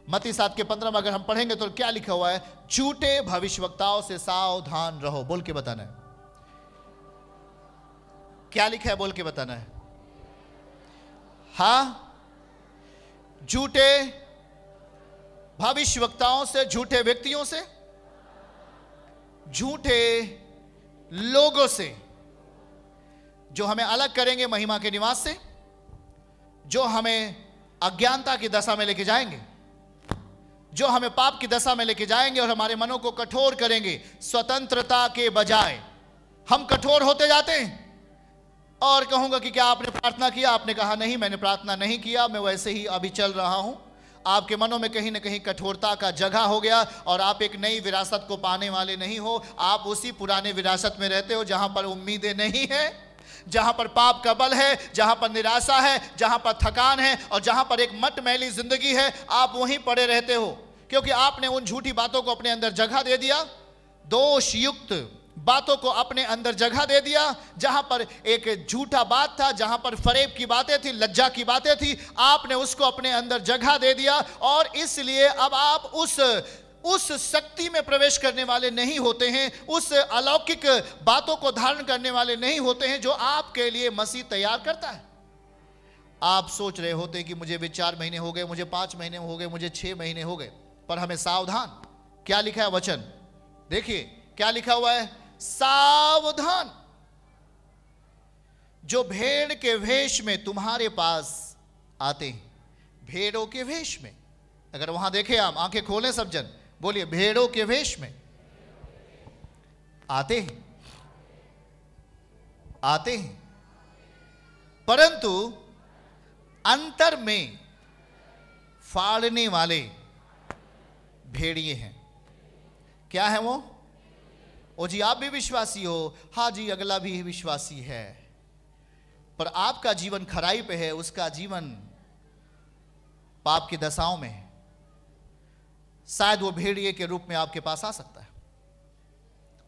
मत्ती 7 के 15 में अगर हम पढ़ेंगे तो क्या लिखा हुआ है? झूठे भविष्यवक्ताओं से सावधान रहो। बोल के बताना है, क्या लिखा है? बोल के बताना है। हाँ, झूठे भविष्यवक्ताओं से, झूठे व्यक्तियों से, झूठे लोगों से, जो हमें अलग करेंगे महिमा के निवास से, जो हमें अज्ञानता की दशा में लेके जाएंगे, जो हमें पाप की दशा में लेके जाएंगे और हमारे मनों को कठोर करेंगे। स्वतंत्रता के बजाय हम कठोर होते जाते हैं। और कहूंगा कि क्या आपने प्रार्थना किया? आपने कहा नहीं, मैंने प्रार्थना नहीं किया, मैं वैसे ही अभी चल रहा हूं। आपके मनों में कहीं ना कहीं कठोरता का जगह हो गया और आप एक नई विरासत को पाने वाले नहीं हो। आप उसी पुराने विरासत में रहते हो जहां पर उम्मीदें नहीं है, जहां पर पाप का बल है, जहां पर निराशा है, जहां पर थकान है और जहां पर एक मटमैली जिंदगी है। आप वहीं पड़े रहते हो क्योंकि आपने उन झूठी बातों को अपने अंदर जगह दे दिया, दोष युक्त बातों को अपने अंदर जगह दे दिया। जहां पर एक झूठा बात था, जहां पर फरेब की बातें थी, लज्जा की बातें थी, आपने उसको अपने अंदर जगह दे दिया और इसलिए अब आप उस शक्ति में प्रवेश करने वाले नहीं होते हैं, उस अलौकिक बातों को धारण करने वाले नहीं होते हैं जो आपके लिए मसीह तैयार करता है। आप सोच रहे होते कि मुझे 4 महीने हो गए, मुझे 5 महीने हो गए, मुझे 6 महीने हो गए, पर हमें सावधान। क्या लिखा है वचन? देखिए क्या लिखा हुआ है? सावधान, जो भेड़ के वेश में तुम्हारे पास आते हैं। भेड़ों के वेश में, अगर वहां देखें आप, आंखें खोलें सब जन, बोलिए भेड़ों के वेश में आते हैं, आते हैं, परंतु अंतर में फाड़ने वाले भेड़िए हैं। क्या है वो? ओ जी आप भी विश्वासी हो? हाँ जी, अगला भी विश्वासी है, पर आपका जीवन खराई पे है, उसका जीवन पाप की दशाओं में है। शायद वो भेड़िए के रूप में आपके पास आ सकता है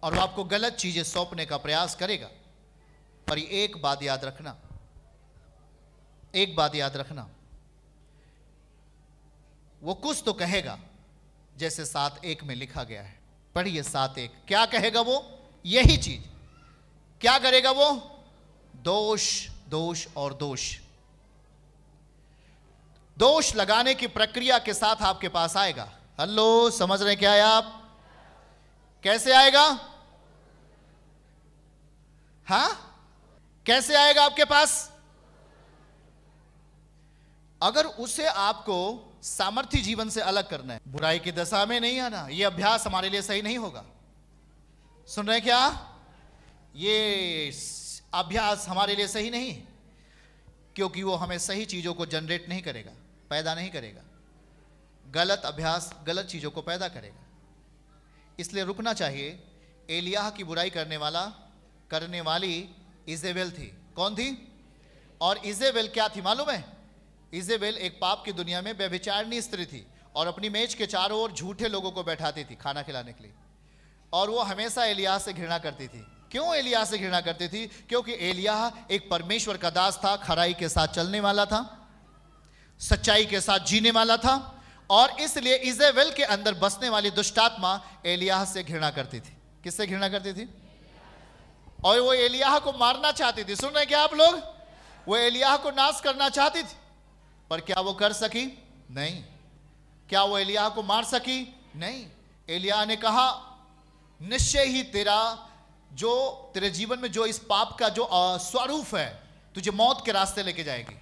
और वो आपको गलत चीजें सौंपने का प्रयास करेगा। पर एक बात याद रखना, एक बात याद रखना, वो कुछ तो कहेगा जैसे 7:1 में लिखा गया है। पढ़िए 7:1, क्या कहेगा वो? यही चीज। क्या करेगा वो? दोष, दोष और दोष। दोष लगाने की प्रक्रिया के साथ आपके पास आएगा। हेलो, समझ रहे क्या है आप? कैसे आएगा? हां, कैसे आएगा आपके पास? अगर उसे आपको सामर्थ्य जीवन से अलग करना है, बुराई की दशा में नहीं आना, यह अभ्यास हमारे लिए सही नहीं होगा। सुन रहे क्या? ये अभ्यास हमारे लिए सही नहीं, क्योंकि वो हमें सही चीजों को जनरेट नहीं करेगा, पैदा नहीं करेगा। गलत अभ्यास गलत चीजों को पैदा करेगा। इसलिए रुकना चाहिए। एलियाह की बुराई करने वाली इजेबेल थी। कौन थी? और इजेबेल क्या थी मालूम है? इजेबेल एक पाप की दुनिया में व्यभिचारिणी स्त्री थी और अपनी मेज के चारों ओर झूठे लोगों को बैठाती थी खाना खिलाने के लिए। और वो हमेशा एलियाह से घृणा करती थी। क्यों एलियाह से घृणा करती थी? क्योंकि एलियाह एक परमेश्वर का दास था, खराई के साथ चलने वाला था, सच्चाई के साथ जीने वाला था, और इसलिए इजेबेल के अंदर बसने वाली दुष्टात्मा एलियाह से घृणा करती थी। किससे घृणा करती थी? और वो एलियाह को मारना चाहती थी। सुन रहे क्या आप लोग? वो एलियाह को नाश करना चाहती थी, पर क्या वो कर सकी? नहीं। क्या वो एलियाह को मार सकी? नहीं। एलियाह ने कहा निश्चय ही तेरे जीवन में जो इस पाप का जो स्वरूप है, तुझे मौत के रास्ते लेके जाएगी।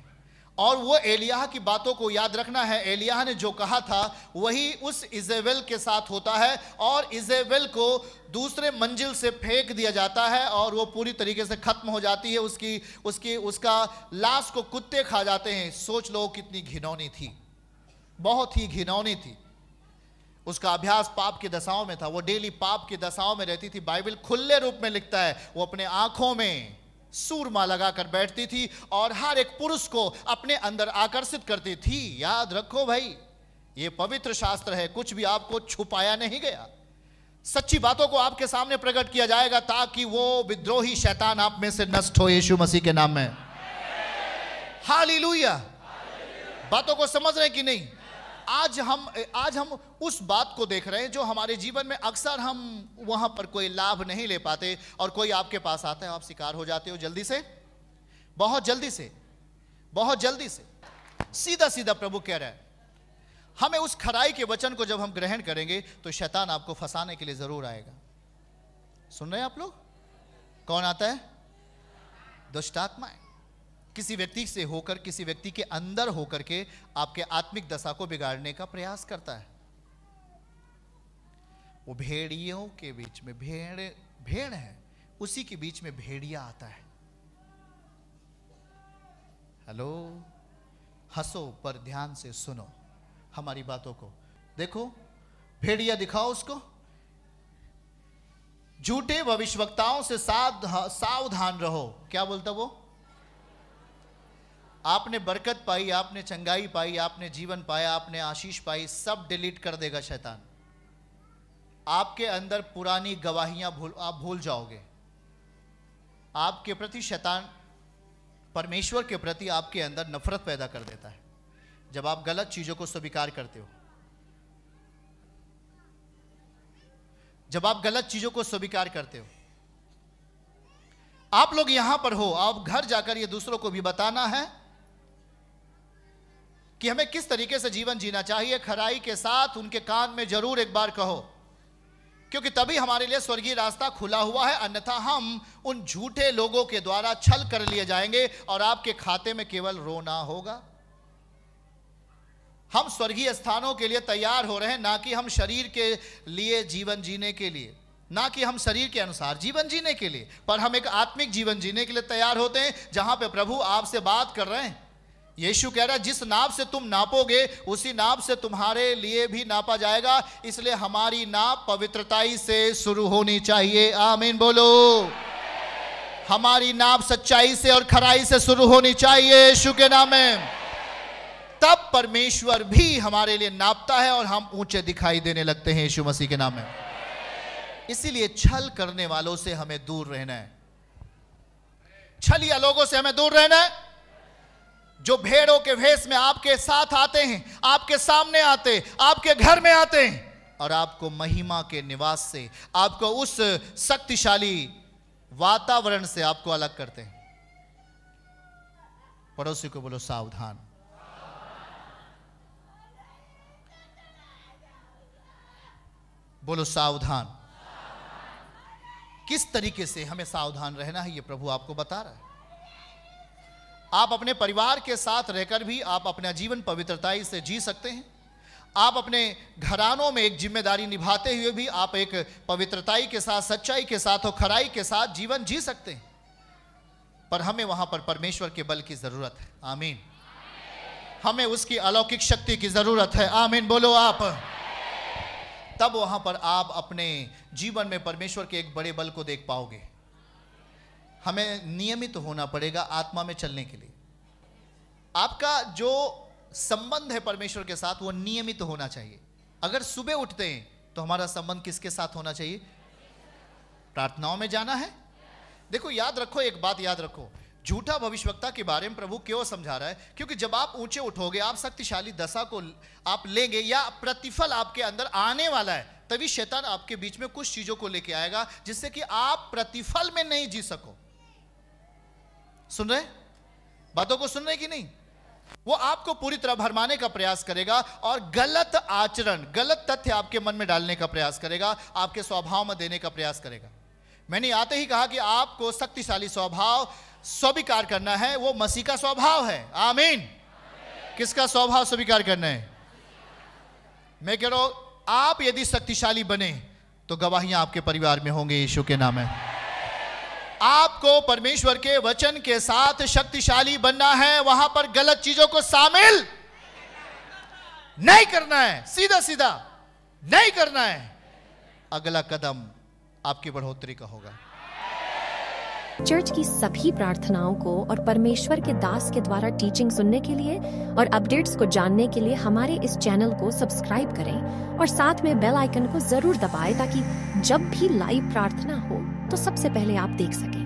और वो एलियाह की बातों को याद रखना है। एलियाह ने जो कहा था वही उस इजेबेल के साथ होता है, और इजेबेल को दूसरे मंजिल से फेंक दिया जाता है और वो पूरी तरीके से खत्म हो जाती है। उसका लाश को कुत्ते खा जाते हैं। सोच लो कितनी घिनौनी थी, बहुत ही घिनौनी थी। उसका अभ्यास पाप की दशाओं में था। वो डेली पाप की दशाओं में रहती थी। बाइबल खुले रूप में लिखता है वो अपने आंखों में सूरमा लगाकर बैठती थी और हर एक पुरुष को अपने अंदर आकर्षित करती थी। याद रखो भाई, ये पवित्र शास्त्र है, कुछ भी आपको छुपाया नहीं गया। सच्ची बातों को आपके सामने प्रकट किया जाएगा ताकि वो विद्रोही शैतान आप में से नष्ट हो, यीशु मसीह के नाम में। हालेलुया। बातों को समझ रहे कि नहीं? आज हम उस बात को देख रहे हैं जो हमारे जीवन में अक्सर हम वहां पर कोई लाभ नहीं ले पाते, और कोई आपके पास आता है, आप शिकार हो जाते हो जल्दी से, बहुत जल्दी से, बहुत जल्दी से। सीधा सीधा प्रभु कह रहा है, हमें उस खराई के वचन को जब हम ग्रहण करेंगे तो शैतान आपको फंसाने के लिए जरूर आएगा। सुन रहे हैं आप लोग? कौन आता है? दुष्ट आत्माएं। किसी व्यक्ति से होकर, किसी व्यक्ति के अंदर होकर के आपके आत्मिक दशा को बिगाड़ने का प्रयास करता है। वो भेड़ियों के बीच में भेड़ है, उसी के बीच में भेड़िया आता है। हेलो, हंसो पर ध्यान से सुनो हमारी बातों को। देखो, भेड़िया दिखाओ उसको। झूठे भविष्यवक्ताओं से सावधान रहो। क्या बोलता वो? आपने बरकत पाई, आपने चंगाई पाई, आपने जीवन पाया, आपने आशीष पाई, सब डिलीट कर देगा शैतान। आपके अंदर पुरानी गवाहियां आप भूल जाओगे। आपके प्रति शैतान, परमेश्वर के प्रति आपके अंदर नफरत पैदा कर देता है जब आप गलत चीजों को स्वीकार करते हो। जब आप गलत चीजों को स्वीकार करते हो, आप लोग यहां पर हो, आप घर जाकर ये दूसरों को भी बताना है कि हमें किस तरीके से जीवन जीना चाहिए। खराई के साथ उनके कान में जरूर एक बार कहो, क्योंकि तभी हमारे लिए स्वर्गीय रास्ता खुला हुआ है। अन्यथा हम उन झूठे लोगों के द्वारा छल कर लिए जाएंगे और आपके खाते में केवल रोना होगा। हम स्वर्गीय स्थानों के लिए तैयार हो रहे हैं, ना कि हम शरीर के लिए जीवन जीने के लिए, ना कि हम शरीर के अनुसार जीवन जीने के लिए, पर हम एक आत्मिक जीवन जीने के लिए तैयार होते हैं, जहां पे प्रभु आपसे बात कर रहे हैं। यीशु कह रहा है, जिस नाप से तुम नापोगे उसी नाप से तुम्हारे लिए भी नापा जाएगा। इसलिए हमारी नाप पवित्रताई से शुरू होनी चाहिए। आमीन बोलो। हमारी नाप सच्चाई से और खराई से शुरू होनी चाहिए यीशु के नाम में। तब परमेश्वर भी हमारे लिए नापता है और हम ऊंचे दिखाई देने लगते हैं यीशु मसीह के नाम में। इसीलिए छल करने वालों से हमें दूर रहना है। छलिया लोगों से हमें दूर रहना है, जो भेड़ों के भेष में आपके साथ आते हैं, आपके सामने आते, आपके घर में आते हैं और आपको महिमा के निवास से, आपको उस शक्तिशाली वातावरण से आपको अलग करते हैं। पड़ोसी को बोलो सावधान। बोलो सावधान। किस तरीके से हमें सावधान रहना है, यह प्रभु आपको बता रहा है। आप अपने परिवार के साथ रहकर भी आप अपना जीवन पवित्रताई से जी सकते हैं। आप अपने घरानों में एक जिम्मेदारी निभाते हुए भी आप एक पवित्रताई के साथ, सच्चाई के साथ और खराई के साथ जीवन जी सकते हैं। पर हमें वहां पर परमेश्वर के बल की जरूरत है। आमीन। हमें उसकी अलौकिक शक्ति की जरूरत है। आमीन बोलो आप। तब वहां पर आप अपने जीवन में परमेश्वर के एक बड़े बल को देख पाओगे। हमें नियमित होना पड़ेगा आत्मा में चलने के लिए। आपका जो संबंध है परमेश्वर के साथ वो नियमित होना चाहिए। अगर सुबह उठते हैं तो हमारा संबंध किसके साथ होना चाहिए? प्रार्थनाओं में जाना है। देखो याद रखो, एक बात याद रखो, झूठा भविष्यवक्ता के बारे में प्रभु क्यों समझा रहा है? क्योंकि जब आप ऊंचे उठोगे, आप शक्तिशाली दशा को आप लेंगे या प्रतिफल आपके अंदर आने वाला है, तभी शैतान आपके बीच में कुछ चीजों को लेके आएगा जिससे कि आप प्रतिफल में नहीं जी सको। सुन रहे? बातों को सुन रहे कि नहीं? वो आपको पूरी तरह भरमाने का प्रयास करेगा और गलत आचरण, गलत तथ्य आपके मन में डालने का प्रयास करेगा, आपके स्वभाव में देने का प्रयास करेगा। मैंने आते ही कहा कि आपको शक्तिशाली स्वभाव स्वीकार करना है, वो मसीह का स्वभाव है। आमीन। किसका स्वभाव स्वीकार करना है? मैं कह रहा हूं, आप यदि शक्तिशाली बने तो गवाहियां आपके परिवार में होंगे यीशु के नाम में। आपको परमेश्वर के वचन के साथ शक्तिशाली बनना है, वहां पर गलत चीजों को शामिल नहीं करना है, सीधा सीधा नहीं करना है। अगला कदम आपकी बढ़ोतरी का होगा। चर्च की सभी प्रार्थनाओं को और परमेश्वर के दास के द्वारा टीचिंग सुनने के लिए और अपडेट्स को जानने के लिए हमारे इस चैनल को सब्सक्राइब करें और साथ में बेल आइकन को जरूर दबाएं ताकि जब भी लाइव प्रार्थना हो तो सबसे पहले आप देख सकें।